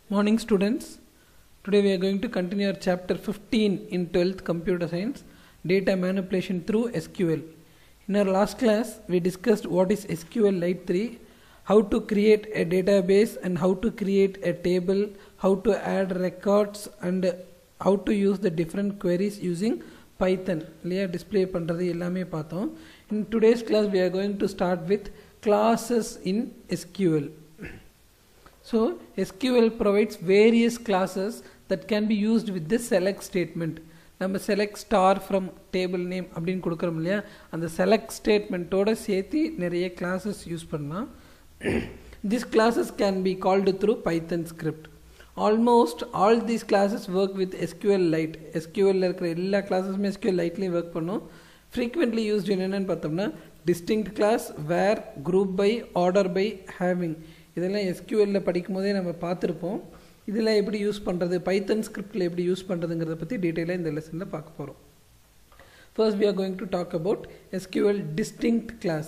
Morning students, today we are going to continue our chapter 15 in 12th computer science, data manipulation through SQL. In our last class we discussed what is SQLite 3, how to create a database and how to create a table, how to add records and how to use the different queries using Python. Display பண்றது எல்லாமே பார்த்தோம். In today's class we are going to start with classes in SQL. So SQL provides various classes that can be used with this select statement. நம்ம select star from table name அப்படின்னு கொடுக்குறோம் இல்லையா, அந்த select statementோட சேர்த்து நிறைய classes use பண்ணலாம். These classes can be called through Python script. Almost all these classes work with SQLite. SQL இருக்கிற எல்லா கிளாஸஸுமே SQLiteலேயும் ஒர்க் பண்ணும். Frequently used என்னென்னு பார்த்தோம்னா distinct class, where, group by, order by, having. இதெல்லாம் SQLல படிக்கும் போதே நம்ம பார்த்துருப்போம். இதெல்லாம் எப்படி யூஸ் பண்ணுறது, பைத்தன் ஸ்கிரிப்டில் எப்படி யூஸ் பண்ணுறதுங்கிறத பற்றி டீட்டெயிலாக இந்த லெசனில் பார்க்க போகிறோம். First we are going to talk about SQL distinct class.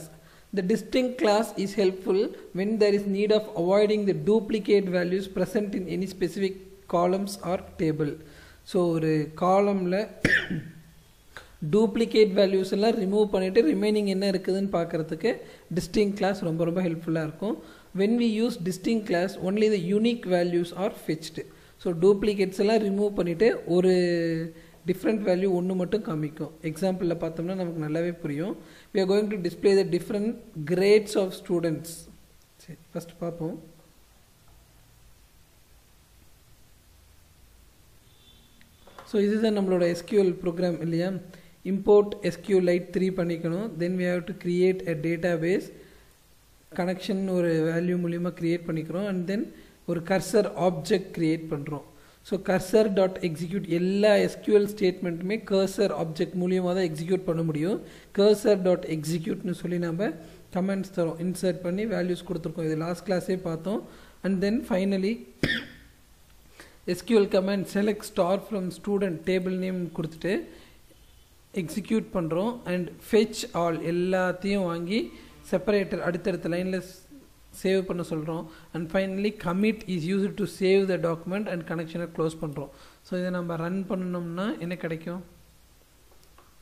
The distinct class is helpful when there is need of avoiding the duplicate values present in any specific columns or table. So ஒரு காலமில் duplicate values எல்லாம் remove பண்ணிவிட்டு remaining என்ன இருக்குதுன்னு பார்க்குறதுக்கு distinct class ரொம்ப ஹெல்ப்ஃபுல்லாக இருக்கும். When we use distinct class, only the unique values are fetched. So duplicates எல்லாம் ரிமூவ் பண்ணிவிட்டு ஒரு different value ஒன்று மட்டும் காமிக்கும். எக்ஸாம்பிளில் பார்த்தோம்னா நமக்கு நல்லாவே புரியும். We are going to display the different grades of students. சரி, ஃபஸ்ட் பார்ப்போம். ஸோ இதுதான் நம்மளோட SQL ப்ரோக்ராம் இல்லையா. import SQLite 3 பண்ணிக்கணும். then we have to create a database. Connection ஒரு வேல்யூ மூலிமா க்ரியேட் பண்ணிக்கிறோம். அண்ட் தென் ஒரு கர்சர் ஆப்ஜெக்ட் க்ரியேட் பண்ணுறோம். ஸோ கர்சர் டாட் எக்ஸிக்யூட் எல்லா SQL ஸ்டேட்மெண்ட்டுமே கர்சர் ஆப்ஜெக்ட் மூலியமாக தான் எக்ஸிக்யூட் பண்ண முடியும். கர்சர் டாட் எக்ஸிக்யூட்னு சொல்லி நம்ம கமெண்ட்ஸ் தரோம், இன்சர்ட் பண்ணி வேல்யூஸ் கொடுத்துருக்கோம். இது லாஸ்ட் கிளாஸே பார்த்தோம். And then finally SQL command select star from student table name கொடுத்துட்டு எக்ஸிக்யூட் பண்ணுறோம். அண்ட் ஃபெச் ஆல் எல்லாத்தையும் வாங்கி செப்பரேட்டர் அடுத்தடுத்த லைனில் சேவ் பண்ண சொல்கிறோம். And finally commit is used to save the document and கனெக்ஷனை க்ளோஸ் பண்ணுறோம். ஸோ இதை நம்ம ரன் பண்ணணும்னா என்ன கிடைக்கும்?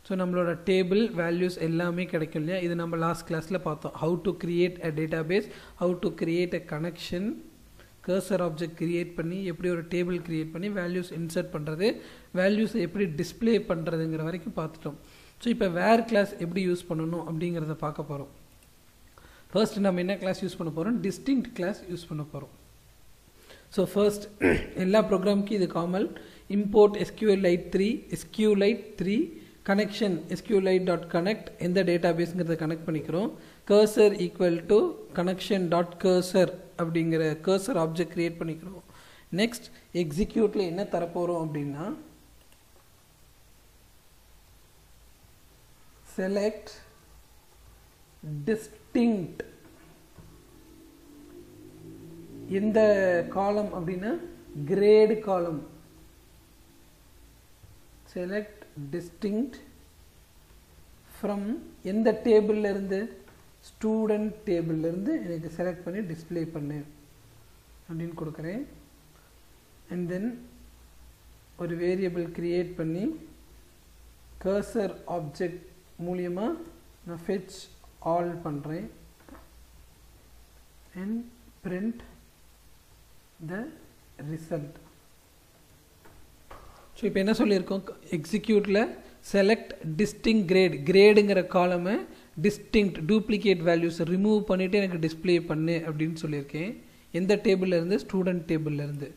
ஸோ நம்மளோட டேபிள் வேல்யூஸ் எல்லாமே கிடைக்கும் இல்லையா. இது நம்ம லாஸ்ட் கிளாஸில் பார்த்தோம். How to create a database, how to create a connection, cursor object create பண்ணி எப்படி ஒரு டேபிள் கிரியேட் பண்ணி வேல்யூஸ் இன்சர்ட் பண்ணுறது, வேல்யூஸை எப்படி டிஸ்பிளே பண்ணுறதுங்கிற வரைக்கும் பார்த்துட்டோம். ஸோ இப்போ வேர் கிளாஸ் எப்படி யூஸ் பண்ணணும் அப்படிங்கிறத பார்க்க போகிறோம். ஃபர்ஸ்ட் நம்ம என்ன கிளாஸ் யூஸ் பண்ண போகிறோம்? டிஸ்டிங்க்ட் கிளாஸ் யூஸ் பண்ண போகிறோம். ஸோ ஃபர்ஸ்ட் எல்லா ப்ரோக்ராமுக்கும் இது common. Import SQLite 3, SQLite 3 connection SQLite dot connect, எந்த டேட்டாபேஸ்ங்கிறத கனெக்ட் பண்ணிக்கிறோம். Cursor equal to connection dot cursor அப்படிங்கிற கர்சர் ஆப்ஜெக்ட் கிரியேட் பண்ணிக்கிறோம். நெக்ஸ்ட் எக்ஸிக்யூட்டில் என்ன தரப்போகிறோம் அப்படின்னா செலக்ட் distinct, இந்த காலம் அப்படின்னா கிரேட் காலம். செலக்ட் distinct from எந்த டேபிள்ல இருந்து? ஸ்டூடெண்ட் டேபிள்ல இருந்து எனக்கு செலக்ட் பண்ணி டிஸ்பிளே பண்ணு அப்படின்னு கொடுக்குறேன். அண்ட் தென் ஒரு வேரியபிள் கிரியேட் பண்ணி கர்சர் ஆப்ஜெக்ட் மூலியமா நான் ஃபெச் ஆல் பண்ணுறேன் and print the result. So இப்போ என்ன சொல்லியிருக்கோம்? எக்ஸிக்யூட்டில் செலக்ட் டிஸ்டிங் கிரேட், கிரேடுங்கிற காலமை டிஸ்டிங்க்ட் டூப்ளிகேட் வேல்யூஸ் ரிமூவ் பண்ணிவிட்டு எனக்கு டிஸ்பிளே பண்ணு அப்படின்னு சொல்லியிருக்கேன். எந்த டேபிளில் இருந்து? ஸ்டூடெண்ட் டேபிளில் இருந்து.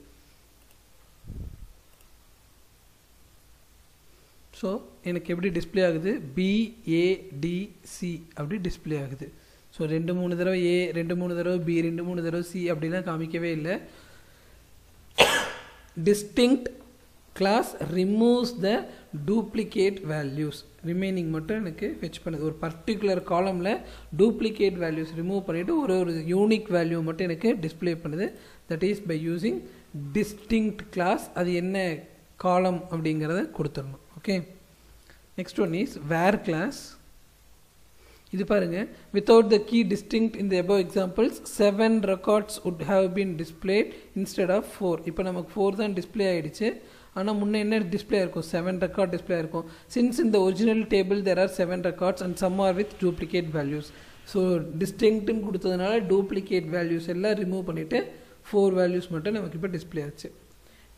ஸோ எனக்கு எப்படி டிஸ்பிளே ஆகுது? BADC அப்படி டிஸ்பிளே ஆகுது. ஸோ 2-3 தடவை A, 2-3 தடவை B, 2-3 தடவை C அப்படிலாம் காமிக்கவே இல்லை. Distinct clause removes the duplicate values, remaining மட்டும் எனக்கு ஃபெச் பண்ணுது. ஒரு பர்டிகுலர் காலமில் டூப்ளிகேட் வேல்யூஸ் ரிமூவ் பண்ணிவிட்டு ஒரு யூனிக் வேல்யூ மட்டும் எனக்கு டிஸ்பிளே பண்ணுது. That is by using distinct clause. அது என்ன காலம் அப்படிங்கிறத கொடுத்துடணும். Okay, next one is where clause. இது பாருங்க, without the key distinct in the above examples 7 records would have been displayed instead of 4. இப்போ நமக்கு 4 தான் டிஸ்ப்ளே ஆயிடுச்சு, ஆனால் முன்னே என்ன டிஸ்ப்ளே இருக்கும், 7 ரெக்கார்ட் டிஸ்ப்ளே இருக்கும். Since in the original table there are 7 records and some are with duplicate values. So டிஸ்டிங்க்ட்னு கொடுத்ததுனால டூப்ளிகேட் வேல்யூஸ் எல்லாம் ரிமூவ் பண்ணிவிட்டு 4 வேல்யூஸ் மட்டும் நமக்கு இப்போ டிஸ்ப்ளே ஆச்சு.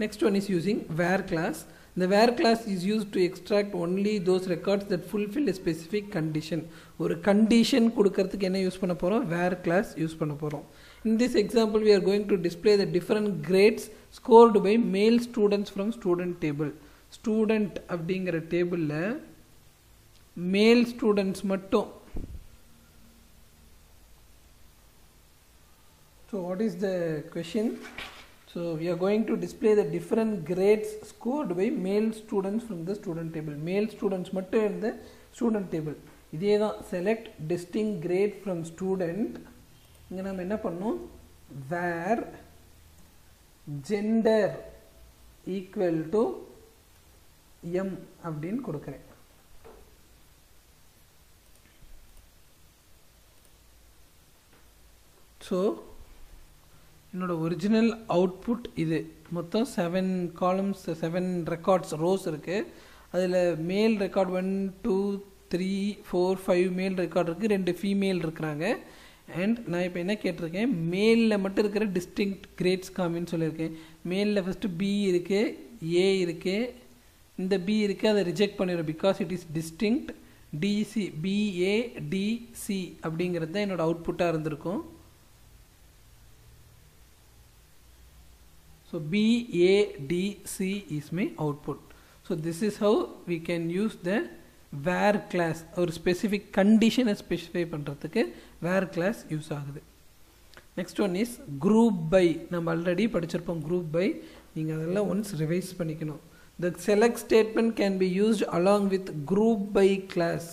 Next one is using where clause. The where class is used to extract only those records that fulfill a specific condition. ஒரு condition கொடுக்கிறதுக்கு என்ன யூஸ் பண்ண போகிறோம், where class யூஸ் பண்ண போகிறோம். In this example we are going to display the different grades scored by male students from student table. Student அப்படிங்கிற டேபிளில் மேல் ஸ்டூடெண்ட்ஸ் மட்டும். So what is the question? So we are going to display the different grades scored by male students from the student table. Male students மட்டும் in the student table. இதே தான் select distinct grade from student. இங்கே நம்ம என்ன பண்ணோம், where gender equal to m அப்படின்னு கொடுக்கிறேன். So என்னோட ஒரிஜினல் அவுட்புட் இது. மொத்தம் 7 காலம்ஸ் 7 ரெக்கார்ட்ஸ் ரோஸ் இருக்குது. அதில் மேல் ரெக்கார்ட் 1 2 3 4 5 மேல் ரெக்கார்ட் இருக்குது, 2 ஃபீமேல் இருக்கிறாங்க. அண்ட் நான் இப்போ என்ன கேட்டிருக்கேன், மேலில் மட்டும் இருக்கிற டிஸ்டிங்க்ட் கிரேட்ஸ் காமின்னு சொல்லியிருக்கேன். மேலில் ஃபஸ்ட்டு பி இருக்குது, ஏ இருக்குது, இந்த பி இருக்குது, அதை ரிஜெக்ட் பண்ணிடுறோம் because it is distinct. DC BADC அப்படிங்கிறது தான் என்னோடய அவுட்புட்டாக இருந்திருக்கும். So BADC is my output. So this is how we can use the where class. ஒரு specific condition specify பண்ணுறதுக்கு where class யூஸ் ஆகுது. Next one is group by. நம்ம already படிச்சிருப்போம் group by. நீங்கள் அதெல்லாம் ஒன்ஸ் ரிவைஸ் பண்ணிக்கணும். The select statement can be used along with group by class.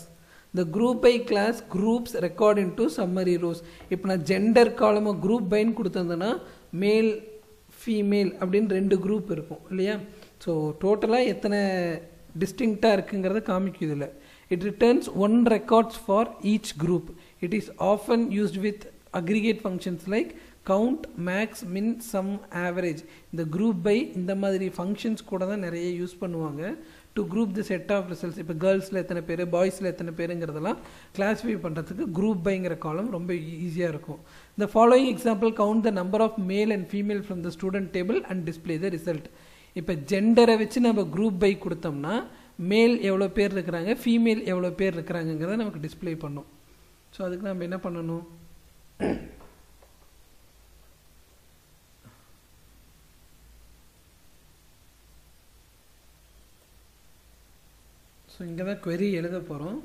The group by class groups record into summary rows. இப்போ நான் gender காலமாக group byன்னு கொடுத்துருந்தேன்னா male female அப்படின்னு 2 group இருக்கும் இல்லையா. ஸோ டோட்டலாக எத்தனை டிஸ்டிங்க்டாக இருக்குங்கிறத காமிக்குது இல்லை. It returns 1 records for each group. It is often used with aggregate functions like count, max, min, sum, average. இந்த குரூப் பை இந்த மாதிரி ஃபங்க்ஷன்ஸ் கூட தான் நிறைய யூஸ் பண்ணுவாங்க to group the set of results. இப்போ கேர்ள்ஸில் எத்தனை பேர், பாய்ஸில் எத்தனை பேருங்கிறதெல்லாம் கிளாஸிஃபை பண்ணுறதுக்கு குரூப் பைங்கிற காலம் ரொம்ப ஈஸியாக இருக்கும். The following example count the number of male and female from the student table and display the result. இப்போ ஜெண்டரை வச்சு நம்ம குரூப் பை கொடுத்தோம்னா மேல் எவ்வளோ பேர் இருக்கிறாங்க, ஃபீமேல் எவ்வளோ பேர் இருக்கிறாங்கிறத நமக்கு டிஸ்பிளே பண்ணும். ஸோ அதுக்கு நம்ம என்ன பண்ணணும், ஸோ இங்கே தான் query எழுத போகிறோம்.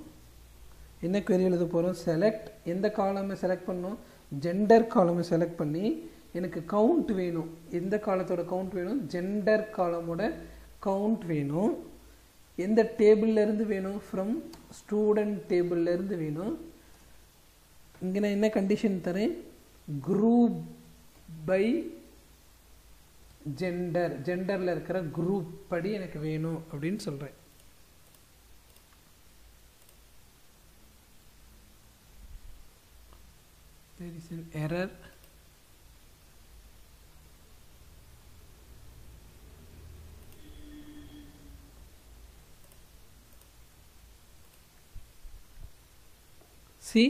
என்ன query எழுத போகிறோம், செலக்ட், எந்த காலமை செலக்ட் பண்ணோம், ஜெண்டர் காலமை செலக்ட் பண்ணி எனக்கு கவுண்ட் வேணும். எந்த காலத்தோட கவுண்ட் வேணும், ஜெண்டர் காலமோட கவுண்ட் வேணும். எந்த டேபிள்லேருந்து வேணும், ஃப்ரம் ஸ்டூடெண்ட் டேபிள்லேருந்து வேணும். இங்கே நான் என்ன கண்டிஷன் தரேன், குரூப் பை ஜெண்டர், ஜெண்டரில் இருக்கிற குரூப் படி எனக்கு வேணும் அப்படின்னு சொல்கிறேன். There is an error. See,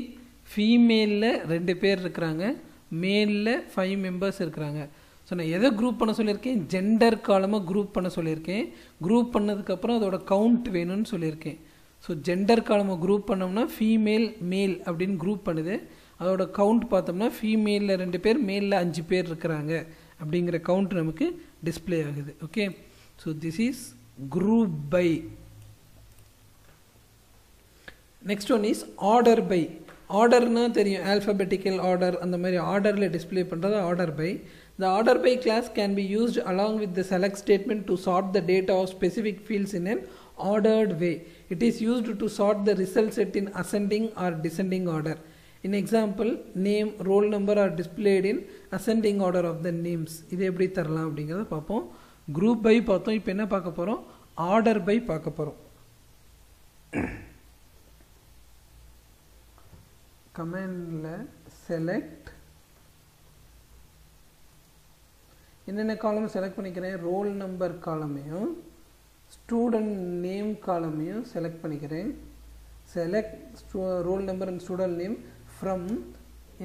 ஃபீமேலில் 2 பேர் இருக்கிறாங்க, மேலில் 5 மெம்பர்ஸ் இருக்கிறாங்க. ஸோ நான் எதை குரூப் பண்ண சொல்லியிருக்கேன், ஜெண்டர் காலமாக குரூப் பண்ண சொல்லியிருக்கேன். குரூப் பண்ணதுக்கப்புறம் அதோட கவுண்ட் வேணும்னு சொல்லியிருக்கேன். ஸோ ஜெண்டர் காலமாக குரூப் பண்ணோம்னா ஃபீமேல் மேல் அப்படின்னு குரூப் பண்ணுது. அதோட கவுண்ட் பார்த்தோம்னா ஃபீமேலில் 2 பேர், மேலில் 5 பேர் இருக்கிறாங்க அப்படிங்கிற கவுண்ட் நமக்கு டிஸ்பிளே ஆகுது. Okay, so this is group by. Next one is order by. ஆர்டர்னால் தெரியும், ஆல்ஃபபெட்டிக்கல் ஆர்டர், அந்த மாதிரி ஆர்டரில் டிஸ்பிளே பண்ணுறது order by. The order by class can be used along with the select statement to sort the data of specific fields in an ordered way. It is used to sort the result set in ascending or descending order. In example, name, roll number are displayed in ascending order of the names. இது எப்படி தரலாம் அப்படிங்கிறத பார்ப்போம். Group by பார்த்தோம், இப்போ என்ன பார்க்க போகிறோம், ஆர்டர் பை பார்க்க போகிறோம். கமாண்டில் செலக்ட் என்னென்ன காலம் செலக்ட் பண்ணிக்கிறேன், ரோல் நம்பர் காலமையும் ஸ்டூடெண்ட் நேம் காலமையும் செலக்ட் பண்ணிக்கிறேன். Select roll number and student name from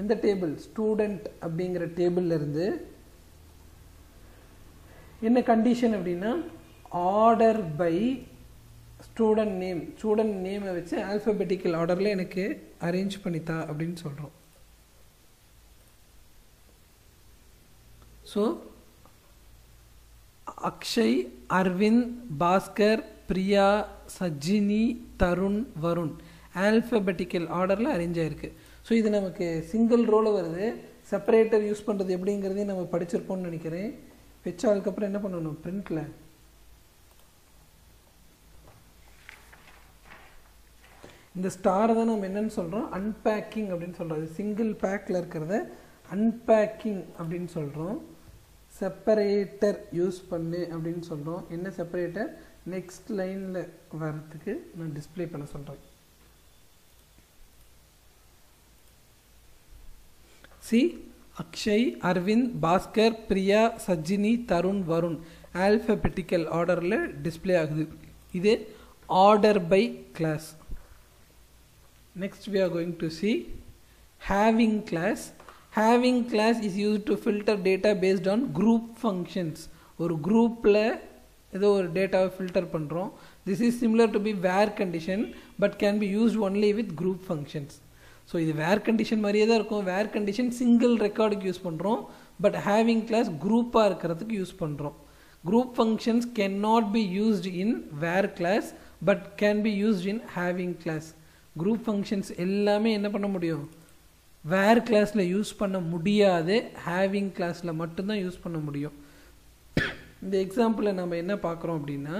எந்த டேபிள், ஸ்டூடெண்ட் அப்படிங்கிற டேபிளில் இருந்து. என்ன கண்டிஷன் அப்படின்னா order by student name, student நேமை வச்சு ஆல்ஃபபெட்டிக்கல் ஆர்டரில் எனக்கு அரேஞ்ச் பண்ணித்தா அப்படின்னு சொல்கிறோம். ஸோ அக்ஷய், அரவிந்த், பாஸ்கர், பிரியா, சஜினி, தருண், வருண் ஆல்ஃபபெட்டிக்கல் ஆர்டரில் அரேஞ்ச் ஆகிருக்கு. ஸோ இது நமக்கு சிங்கிள் ரோவில் வருது. செப்பரேட்டர் யூஸ் பண்ணுறது எப்படிங்கிறதையும் நம்ம படிச்சிருப்போம்னு நினைக்கிறேன். வச்ச அதுக்கப்புறம் என்ன பண்ணணும், பிரிண்டில் இந்த ஸ்டாரை தான் நம்ம என்னென்னு சொல்கிறோம், அன்பேக்கிங் அப்படின்னு சொல்கிறோம். அது சிங்கிள் பேக்கில் இருக்கிறத அன்பேக்கிங் அப்படின்னு சொல்கிறோம். செப்பரேட்டர் யூஸ் பண்ணு அப்படின்னு சொல்கிறோம். என்ன செப்பரேட்டர், நெக்ஸ்ட் லைனில் வர்றதுக்கு நான் டிஸ்பிளே பண்ண சொல்கிறேன். சி அக்ஷய், அரவிந்த், பாஸ்கர், பிரியா, சஜினி, தருண், வருண் ஆல்ஃபபெட்டிக்கல் ஆர்டரில் டிஸ்பிளே ஆகுது. இது order by clause. Next we are going to see having class. Having class is used to filter data based on group functions. ஒரு குரூப்பில் ஏதோ ஒரு டேட்டாவை ஃபில்டர் பண்ணுறோம். This is similar to be where condition but can be used only with group functions. So இது where condition மாதிரியே தான் இருக்கும். வேர் கண்டிஷன் சிங்கிள் ரெக்கார்டுக்கு யூஸ் பண்ணுறோம். பட் ஹேவிங் கிளாஸ் குரூப்பாக இருக்கிறதுக்கு யூஸ் பண்ணுறோம். Group functions can not be used in where clause but can be used in having clause. Group functions எல்லாமே என்ன பண்ண முடியும், வேர் கிளாஸில் யூஸ் பண்ண முடியாது, ஹேவிங் கிளாஸில் மட்டும்தான் யூஸ் பண்ண முடியும். இந்த எக்ஸாம்பிளில் நம்ம என்ன பார்க்குறோம் அப்படின்னா,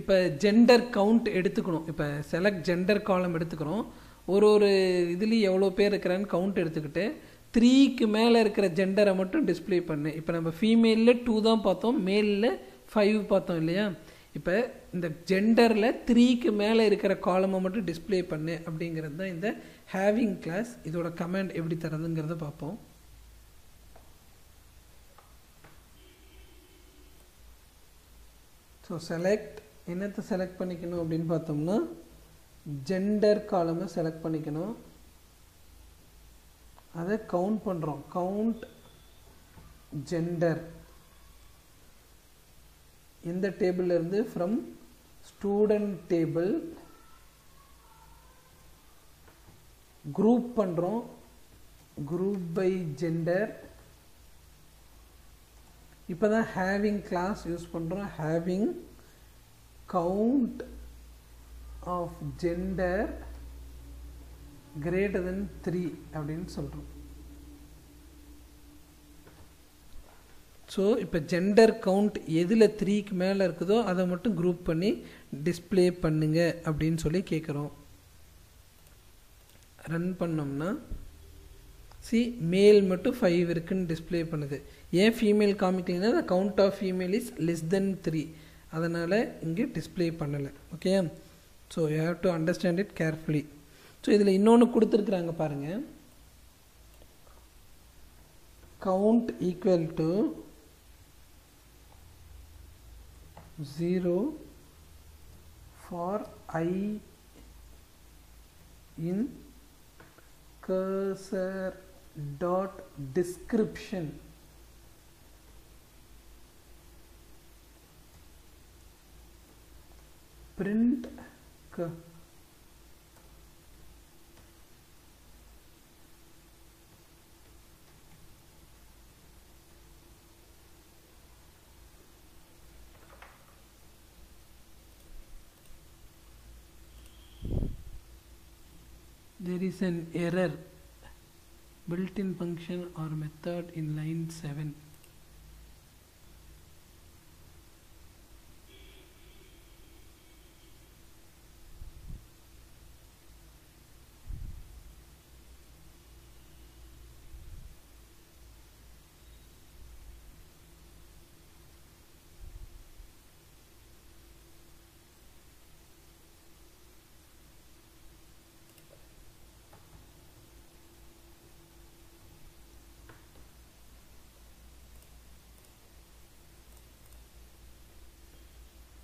இப்போ ஜெண்டர் கவுண்ட் எடுத்துக்கணும். இப்போ செலக்ட் ஜெண்டர் காலம் எடுத்துக்கிறோம். ஒரு இதுலேயும் எவ்வளோ பேர் இருக்கிறான்னு கவுண்ட் எடுத்துக்கிட்டு 3க்கு மேலே இருக்கிற ஜெண்டரை மட்டும் டிஸ்பிளே பண்ணு. இப்போ நம்ம ஃபீமேலில் 2 தான் பார்த்தோம், மேலில் 5 பார்த்தோம் இல்லையா. இப்போ இந்த ஜெண்டரில் 3க்கு மேலே இருக்கிற காலமை மட்டும் டிஸ்பிளே பண்ணு அப்படிங்கிறது தான் இந்த ஹேவிங் கிளாஸ். இதோட கமாண்ட் எப்படி தரதுங்கிறத பார்ப்போம். ஸோ செலக்ட் என்னத்தை செலக்ட் பண்ணிக்கணும் அப்படின்னு பார்த்தோம்னா ஜெண்டர் காலமை செலக்ட் பண்ணிக்கணும். அதை கவுண்ட் பண்ணுறோம். கவுண்ட் ஜெண்டர் எந்த டேபிள் இருந்து, ஃப்ரம் ஸ்டூடெண்ட் டேபிள். குரூப் பண்ணுறோம், குரூப் பை ஜெண்டர். இப்போ தான் ஹேவிங் கிளாஸ் யூஸ் பண்ணுறோம். Having count of gender greater than 3 அப்படின்னு சொல்கிறோம். ஸோ இப்போ ஜெண்டர் கவுண்ட் எதில் 3க்கு மேலே இருக்குதோ அதை மட்டும் குரூப் பண்ணி டிஸ்பிளே பண்ணுங்க அப்படின்னு சொல்லி கேட்குறோம். ரன் பண்ணோம்னா மேல் மட்டும் 5 இருக்குன்னு டிஸ்பிளே பண்ணுது. ஏன் female காமிக்கலைன்னா the count of female is less than 3, அதனால் இங்கே டிஸ்பிளே பண்ணலை. Okay, so you have to understand it carefully. So இதில் இன்னொன்று கொடுத்துருக்குறாங்க பாருங்கள். Count equal to 0 for I in cursor dot description. Print there is an error built-in function or method in line 7.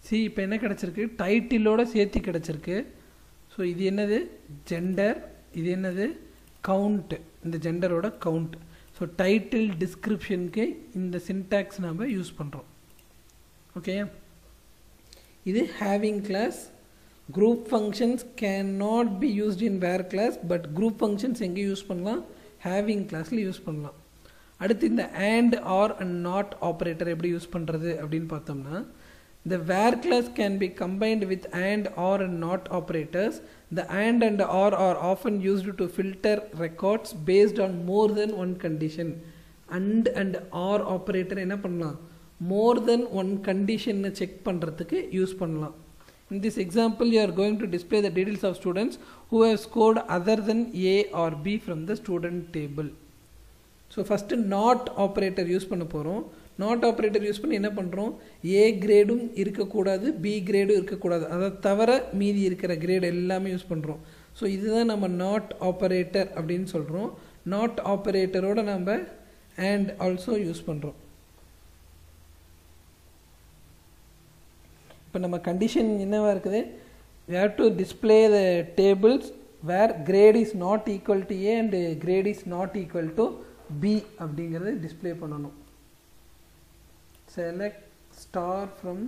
C இப்போ என்ன கிடச்சிருக்கு, டைட்டிலோட சேர்த்து கிடச்சிருக்கு. ஸோ இது என்னது ஜெண்டர், இது என்னது கவுண்ட், இந்த ஜெண்டரோட கவுண்ட். ஸோ டைட்டில் டிஸ்கிரிப்ஷனுக்கு இந்த சின்டாக்ஸ் நாம் யூஸ் பண்ணுறோம். ஓகே, இது having clause. Group functions can not be used in where clause, but group functions எங்கே யூஸ் பண்ணலாம், ஹேவிங் கிளாஸில் யூஸ் பண்ணலாம். அடுத்து இந்த and or and not operator எப்படி யூஸ் பண்ணுறது அப்படின்னு பார்த்தோம்னா, the where class can be combined with and or and not operators. The and or are often used to filter records based on more than one condition. And or operator என்ன பண்ணலாம், more than one condition check பண்ணுறதுக்கு use பண்ணலாம். In this example, you are going to display the details of students who have scored other than A or B from the student table. So first not operator use பண்ண போகிறோம். Not operator use பண்ணி என்ன பண்ணுறோம், ஏ கிரேடும் இருக்கக்கூடாது, B கிரேடும் இருக்கக்கூடாது, அதை தவிர மீதி இருக்கிற கிரேட் எல்லாமே யூஸ் பண்ணுறோம். ஸோ இதுதான் நம்ம நாட் ஆப்ரேட்டர் அப்படின்னு சொல்கிறோம். நாட் ஆப்ரேட்டரோட நம்ம அண்ட் ஆல்சோ யூஸ் பண்ணுறோம். இப்போ நம்ம கண்டிஷன் என்னவா இருக்குது, we have to display the tables where grade is not equal to A and grade is not equal to B அப்படிங்கிறது டிஸ்பிளே பண்ணணும். Select star from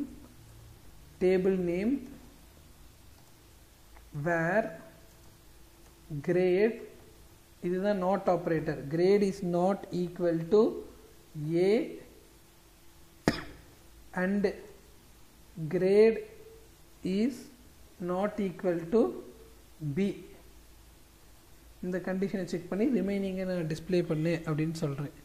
table name where grade, இதுதான் not operator, grade is not equal to A and grade is not equal to B. இந்த கண்டிஷனை check பண்ணி ரிமைனிங்கை நான் display பண்ணு அப்படின்னு சொல்கிறேன்.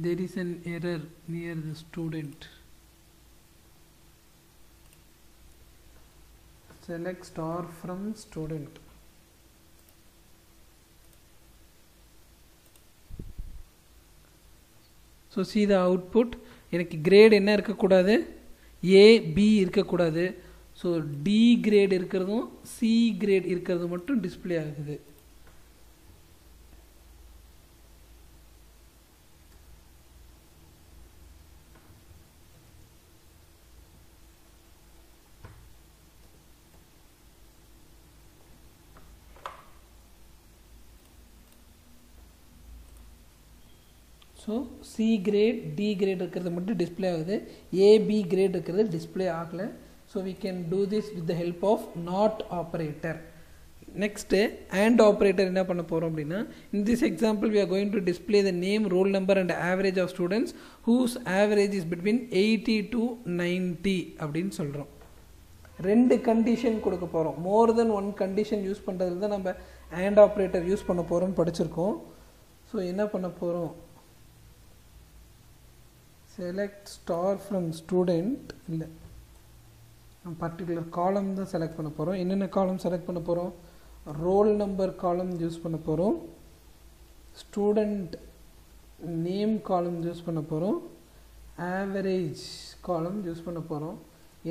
There is an error near the student. Select star from student. So see the output. எனக்கு grade என்ன இருக்கக்கூடாது, ஏ பி இருக்கக்கூடாது. ஸோ டி கிரேட் இருக்கிறதும் சி கிரேட் இருக்கிறது மட்டும் டிஸ்பிளே ஆகுது. So C grade D grade இருக்கிறது மட்டும் டிஸ்பிளே ஆகுது, ஏபி கிரேட் இருக்கிறது டிஸ்பிளே ஆகலை. So we can do this with the help of not operator. Next and operator என்ன பண்ண போகிறோம் அப்படின்னா, in this example we are going to display the name, roll number and average of students whose average is between 80 to 90 அப்படின்னு சொல்கிறோம். ரெண்டு condition கொடுக்க போகிறோம். மோர் தென் one condition use பண்ணுறதுல தான் நம்ம அண்ட் ஆப்ரேட்டர் யூஸ் பண்ண போகிறோம்னு படிச்சிருக்கோம். ஸோ என்ன பண்ண போகிறோம், select star from student, இல்லை பர்டிகுலர் காலம் தான் செலக்ட் பண்ண போகிறோம். என்னென்ன காலம் செலக்ட் பண்ண போகிறோம், ரோல் நம்பர் காலம் யூஸ் பண்ண போகிறோம், ஸ்டூடெண்ட் நேம் காலம் யூஸ் பண்ண போகிறோம், ஆவரேஜ் காலம் யூஸ் பண்ண போகிறோம்.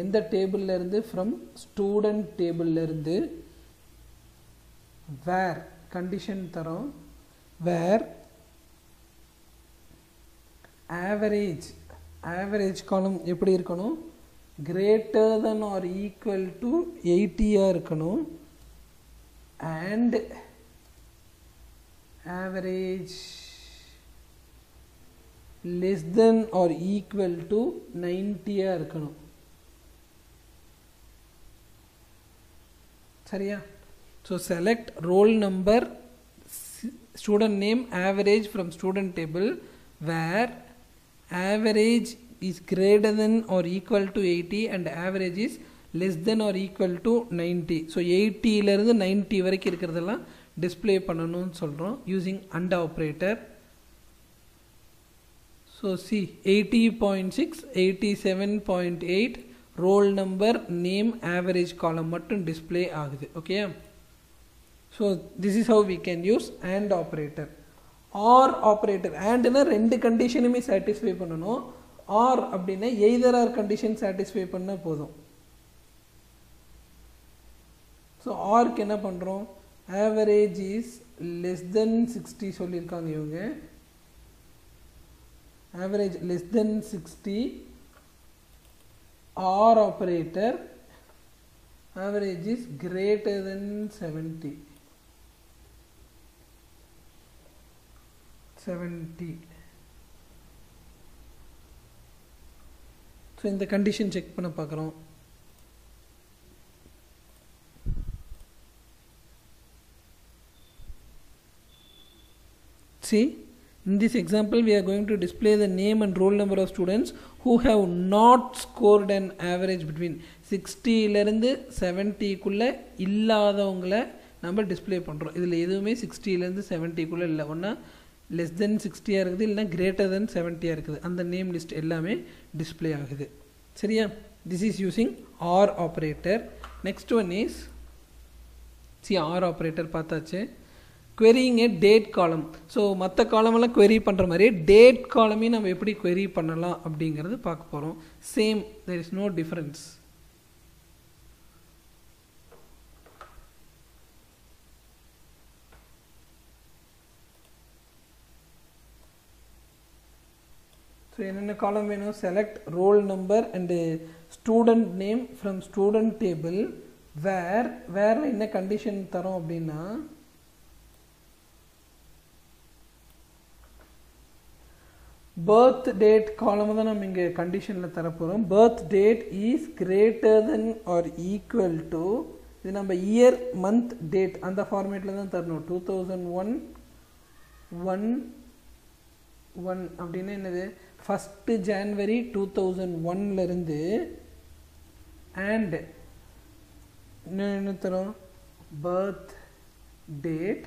எந்த டேபிளில் இருந்து, ஃப்ரம் ஸ்டூடெண்ட் டேபிளில் இருந்து. வேர் கண்டிஷன் தரோம், வேர் ஆவரேஜ் காலம் எப்படி இருக்கணும், greater than or equal to 80 இருக்கணும். and average less than or equal to 90 இருக்கணும். சரியா? so select roll number, student name, average from student table where average is greater than or equal to 80 and average is less than or equal to 90. so 80 ல இருந்து 90 வரைக்கும் இருக்கிறதெல்லாம் display பண்ணணும்னு சொல்றோம் using and operator. so see 80.6, 87.8 roll number, name, average column மட்டும் display ஆகுது. Okay, so this is how we can use and operator. or operator, and னா ரெண்டு கண்டிஷனுமே சாட்டிஸ்ஃபை பண்ணணும். or அப்படின்னா எய்தர் ஆர் கண்டிஷன் சாட்டிஸ்ஃபை பண்ணால் போதும். ஸோ ஆர்க்கு என்ன பண்ணுறோம், ஆவரேஜ் இஸ் லெஸ் தென் 60 சொல்லியிருக்காங்க இவங்க. Average less than 60, R operator average is greater than 70. So இந்த கண்டிஷன் செக் பண்ண பார்க்குறோம். See, in this example we are going to display the name and roll number of students who have not scored an average between 60 லேருந்து 70 குள்ள இல்லாதவங்களை நம்ம display பண்ணுறோம். இதில் எதுவுமே 60 லேருந்து 70 குள்ள இல்லை, ஒன்றா லெஸ் தென் 60 இருக்குது, இல்லைனா கிரேட்டர் தென் 70 இருக்குது. அந்த நேம் லிஸ்ட் எல்லாமே டிஸ்ப்ளே ஆகுது. சரியா? This is using R operator. Next one is R operator பார்த்தாச்சு. querying a date column. So மற்ற காலமெல்லாம் query பண்ணுற மாதிரி டேட் காலமையும் நம்ம எப்படி query பண்ணலாம் அப்படிங்கிறது பார்க்க போகிறோம். Same, there is no difference. So என்னென்ன காலம் வேணும், select roll number and student name from student table. Where என்ன கண்டிஷன் தரோம் அப்படின்னா, birth date column தான் நம்ம இங்கே கண்டிஷனில் தரப்போகிறோம். birth date is greater than or equal to, இது நம்ம இயர் மந்த் டேட் அந்த ஃபார்மேட்டில் தான் தரணும். 2001 அப்படின்னா என்னது, 1 January 2001லேருந்து அண்ட் என்ன தரும், birth date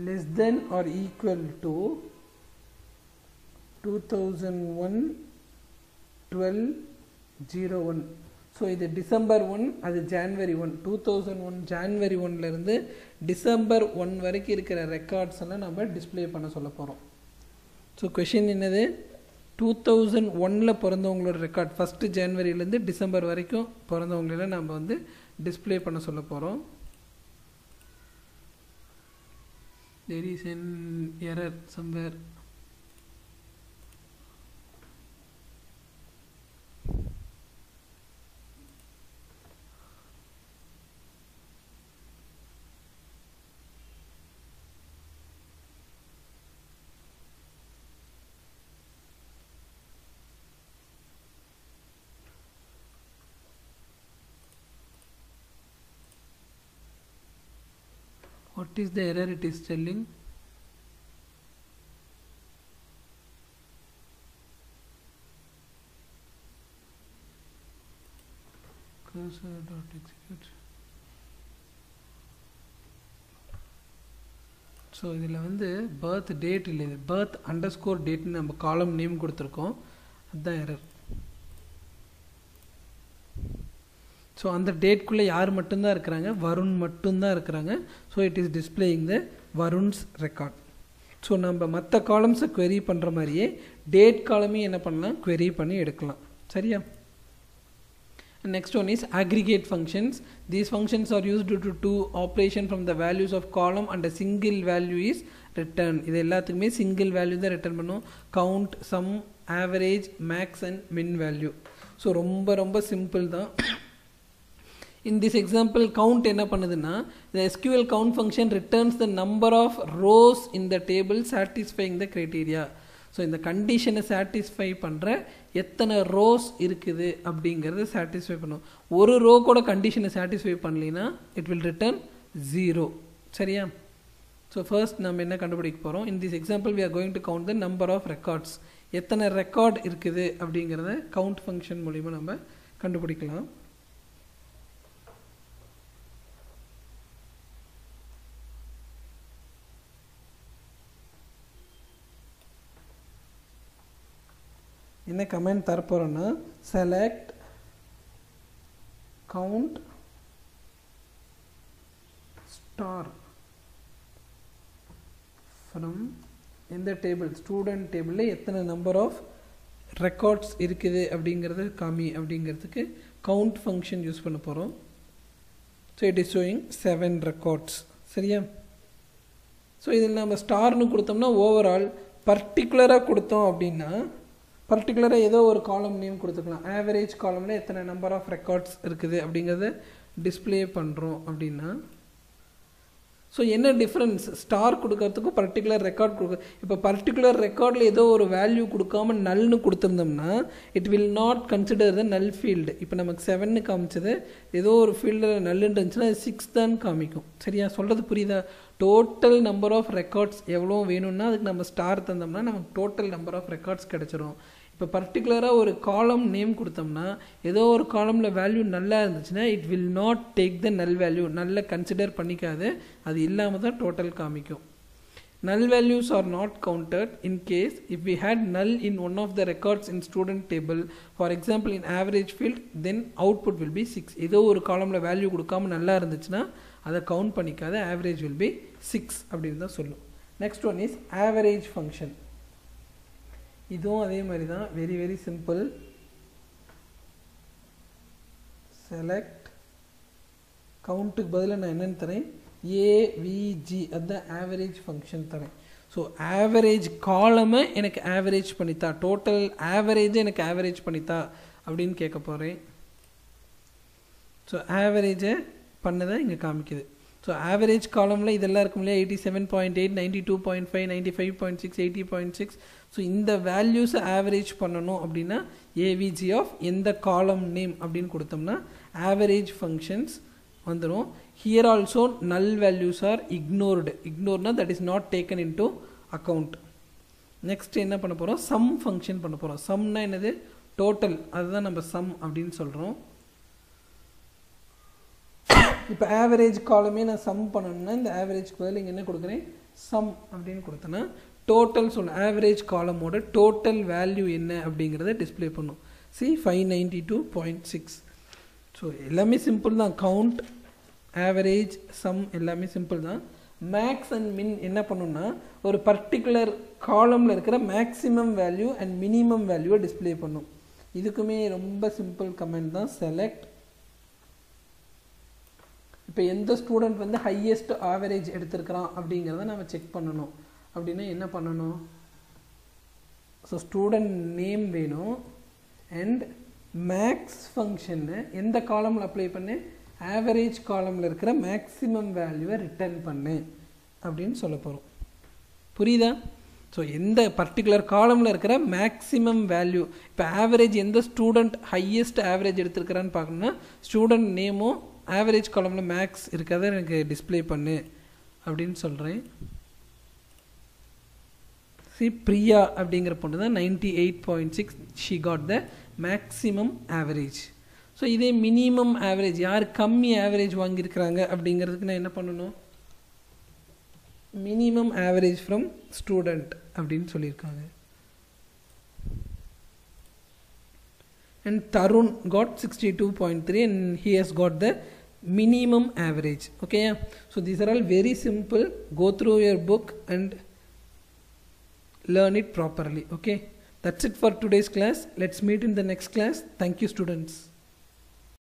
less than or equal to 2001-12-01. So இது டிசம்பர் 1, அது ஜான்வரி 1. 2001 ஜான்வரி 1லேருந்து டிசம்பர் 1 வரைக்கும் இருக்கிற ரெக்கார்ட்ஸ் எல்லாம் நம்ம டிஸ்பிளே பண்ண சொல்ல போகிறோம். ஸோ கொஷின் என்னது, 2001 பிறந்தவங்களோட ரெக்கார்ட் 1 ஜான்வரியிலேருந்து டிசம்பர் வரைக்கும் பிறந்தவங்களெல்லாம் நம்ம வந்து டிஸ்பிளே பண்ண சொல்ல போகிறோம். there is an error somewhere. What is the error it is telling? Cursor.execute. So இதில் வந்து பர்த் டேட் இல்லை, இது பர்த் அண்டர்ஸ்கோர் டேட்னு நம்ம காலம் நேம் கொடுத்துருக்கோம், அதுதான் எரர். ஸோ அந்த டேட்குள்ளே யார் மட்டும்தான் இருக்கிறாங்க, வருண் மட்டும்தான் இருக்கிறாங்க. So it is displaying the வருண்ஸ் record. So நம்ம மற்ற காலம்ஸை query பண்ணுற மாதிரியே டேட் காலமையும் என்ன பண்ணலாம், query பண்ணி எடுக்கலாம். சரியா? Next one is aggregate functions. These functions are used to do operation from the values of column and a single value is returned. இது எல்லாத்துக்குமே single value தான் return பண்ணும். count, sum, average, max and min value. So ரொம்ப simple தான். In this example count என்ன பண்ணுதுன்னா, the SQL count function returns the number of rows in the table satisfying the criteria. So இந்த கண்டிஷனை satisfy பண்ணுற எத்தனை rose இருக்குது அப்படிங்கிறத சாட்டிஸ்ஃபை பண்ணும். ஒரு ரோ கூட கண்டிஷனை சாட்டிஸ்ஃபை பண்ணலைன்னா இட் வில் ரிட்டர்ன் 0. சரியா? ஸோ ஃபர்ஸ்ட் நம்ம என்ன கண்டுபிடிக்க போகிறோம், இன் this example we are going to count the number of records. எத்தனை ரெக்கார்ட் இருக்குது அப்படிங்கிறத கவுண்ட் ஃபங்க்ஷன் மூலிமா நம்ம கண்டுபிடிக்கலாம். என்ன கமெண்ட் தரப்போகிறோன்னா, செலக்ட் கவுண்ட் ஸ்டார் ஃப்ரம் எந்த டேபிள், ஸ்டூடெண்ட் டேபிளில் எத்தனை நம்பர் ஆஃப் ரெக்கார்ட்ஸ் இருக்குது அப்படிங்கிறத காமி அப்படிங்கிறதுக்கு கவுண்ட் ஃபங்க்ஷன் யூஸ் பண்ண போகிறோம். So it is showing 7 records. சரியா? ஸோ இதில் நம்ம ஸ்டார்னு கொடுத்தோம்னா ஓவரால் பர்டிகுலராக கொடுத்தோம் அப்படின்னா பர்டிகுலராக ஏதோ ஒரு காலம் நேம் கொடுத்துக்கலாம். ஆவரேஜ் காலமில் எத்தனை நம்பர் ஆஃப் ரெக்கார்ட்ஸ் இருக்குது அப்படிங்கிறத டிஸ்பிளே பண்ணுறோம் அப்படின்னா ஸோ என்ன டிஃப்ரென்ஸ் ஸ்டார் கொடுக்கறதுக்கும் பர்டிகுலர் ரெக்கார்ட் கொடுக்க. இப்போ பர்டிகுலர் ரெக்கார்டில் ஏதோ ஒரு வேல்யூ கொடுக்காம நல்னு கொடுத்துருந்தோம்னா it will not consider the null field. இப்போ நமக்கு 7 காமிச்சது ஏதோ ஒரு ஃபீல்டில் நல்லுன்னு இருந்துச்சுன்னா அது 6 தான் காமிக்கும். சரியா? சொல்கிறது புரியுதா? டோட்டல் நம்பர் ஆஃப் ரெக்கார்ட்ஸ் எவ்வளோ வேணும்னா அதுக்கு நம்ம ஸ்டார் தந்தோம்னா நமக்கு டோட்டல் நம்பர் ஆஃப் ரெக்கார்ட்ஸ் கிடச்சிரும். இப்போ பர்டிகுலராக ஒரு காலம் நேம் கொடுத்தோம்னா ஏதோ ஒரு காலமில் வேல்யூ நல்லா இருந்துச்சுன்னா it will not take the நல் வேல்யூ. நல்ல கன்சிடர் பண்ணிக்காது, அது இல்லாமல் தான் டோட்டல் காமிக்கும். Null values are not counted in case if we had null in one of the records in student table, for example in average field, then output will be 6. ஏதோ ஒரு காலமில் value கொடுக்காம நல்லா இருந்துச்சுன்னா அதை கவுண்ட் பண்ணிக்காத, average will be 6 அப்படின்னு தான் சொல்லும். Next one is average function. இதுவும் அதே மாதிரி தான், வெரி வெரி சிம்பிள். செலக்ட் கவுண்ட்டுக்கு பதிலாக நான் என்னென்னு தரேன், ஏவிஜி, அதுதான் ஆவரேஜ் ஃபங்க்ஷன் தரேன். ஸோ ஆவரேஜ் காலமை எனக்கு ஆவரேஜ் பண்ணித்தா, டோட்டல் ஆவரேஜை எனக்கு ஆவரேஜ் பண்ணித்தா அப்படின்னு கேட்க போகிறேன். ஸோ ஆவரேஜை பண்ணதை இங்கே காமிக்குது. ஸோ ஆவரேஜ் காலமில் இதெல்லாம் இருக்கும் இல்லையா, 87.8, 92.5, 95.6, 80.6. ஸோ இந்த வேல்யூஸை ஆவரேஜ் பண்ணணும் அப்படின்னா ஏவிஜி ஆஃப் எந்த காலம் நேம் அப்படின்னு கொடுத்தோம்னா ஆவரேஜ் ஃபங்க்ஷன்ஸ் வந்துடும். Here also null values are ignored. Ignored that is not taken into account. Next என்ன பண்ண போகிறோம், sum function பண்ண போகிறோம். sumனா என்னது, total, அதுதான் நம்ம sum அப்படின்னு சொல்கிறோம். இப்போ ஆவரேஜ் காலமே நான் sum பண்ணணும்னா இந்த ஆவரேஜ் பதில் இங்கே என்ன கொடுக்குறேன், sum அப்படின்னு கொடுத்தேன்னா டோட்டல் சொல்லணும். ஆவரேஜ் காலமோட டோட்டல் வேல்யூ என்ன அப்படிங்கிறத டிஸ்பிளே பண்ணும். சி 592.6. ஸோ எல்லாமே சிம்பிள் தான், கவுண்ட், ஆவரேஜ், சம் எல்லாமே சிம்பிள் தான். மேக்ஸ் அண்ட் மின் என்ன பண்ணுன்னா ஒரு பர்டிகுலர் காலமில் இருக்கிற மேக்ஸிமம் வேல்யூ அண்ட் மினிமம் வேல்யூவை டிஸ்பிளே பண்ணும். இதுக்குமே ரொம்ப சிம்பிள் கமெண்ட் தான், செலக்ட். இப்போ எந்த ஸ்டூடெண்ட் வந்து ஹையஸ்ட் ஆவரேஜ் எடுத்திருக்கிறான் அப்படிங்கிறத நம்ம செக் பண்ணணும். அப்படின்னா என்ன பண்ணணும், ஸோ ஸ்டூடெண்ட் நேம் வேணும் அண்ட் மேக்ஸ் ஃபங்க்ஷன்னு எந்த காலமில் அப்ளை பண்ணு, ஆவரேஜ் காலமில் இருக்கிற மேக்ஸிமம் வேல்யூவை ரிட்டர்ன் பண்ணு அப்படின்னு சொல்ல போகிறோம். புரியுதா? ஸோ எந்த பர்டிகுலர் காலமில் இருக்கிற மேக்ஸிமம் வேல்யூ, இப்போ ஆவரேஜ் எந்த ஸ்டூடெண்ட் ஹையஸ்ட் ஆவரேஜ் எடுத்துருக்கிறான்னு பார்க்கணுன்னா ஸ்டூடெண்ட் நேமும் ஆவரேஜ் காலமில் மேக்ஸ் இருக்கிறத எனக்கு டிஸ்பிளே பண்ணு அப்படின்னு சொல்கிறேன். சி பிரியா அப்படிங்கிற பொண்ணு தான் 98.6, she got the maximum average. So இதே மினிமம் ஆவரேஜ் யார் கம்மி ஆவரேஜ் வாங்கியிருக்கிறாங்க அப்படிங்கிறதுக்கு நான் என்ன பண்ணணும், மினிமம் ஆவரேஜ் ஃப்ரம் ஸ்டூடெண்ட் அப்படின்னு சொல்லியிருக்காங்க. And Tarun got 62.3 and he has got the minimum average. Okay, so these are all very simple. Go through your book and learn it properly. Okay, that's it for today's class. Let's meet in the next class. Thank you, students.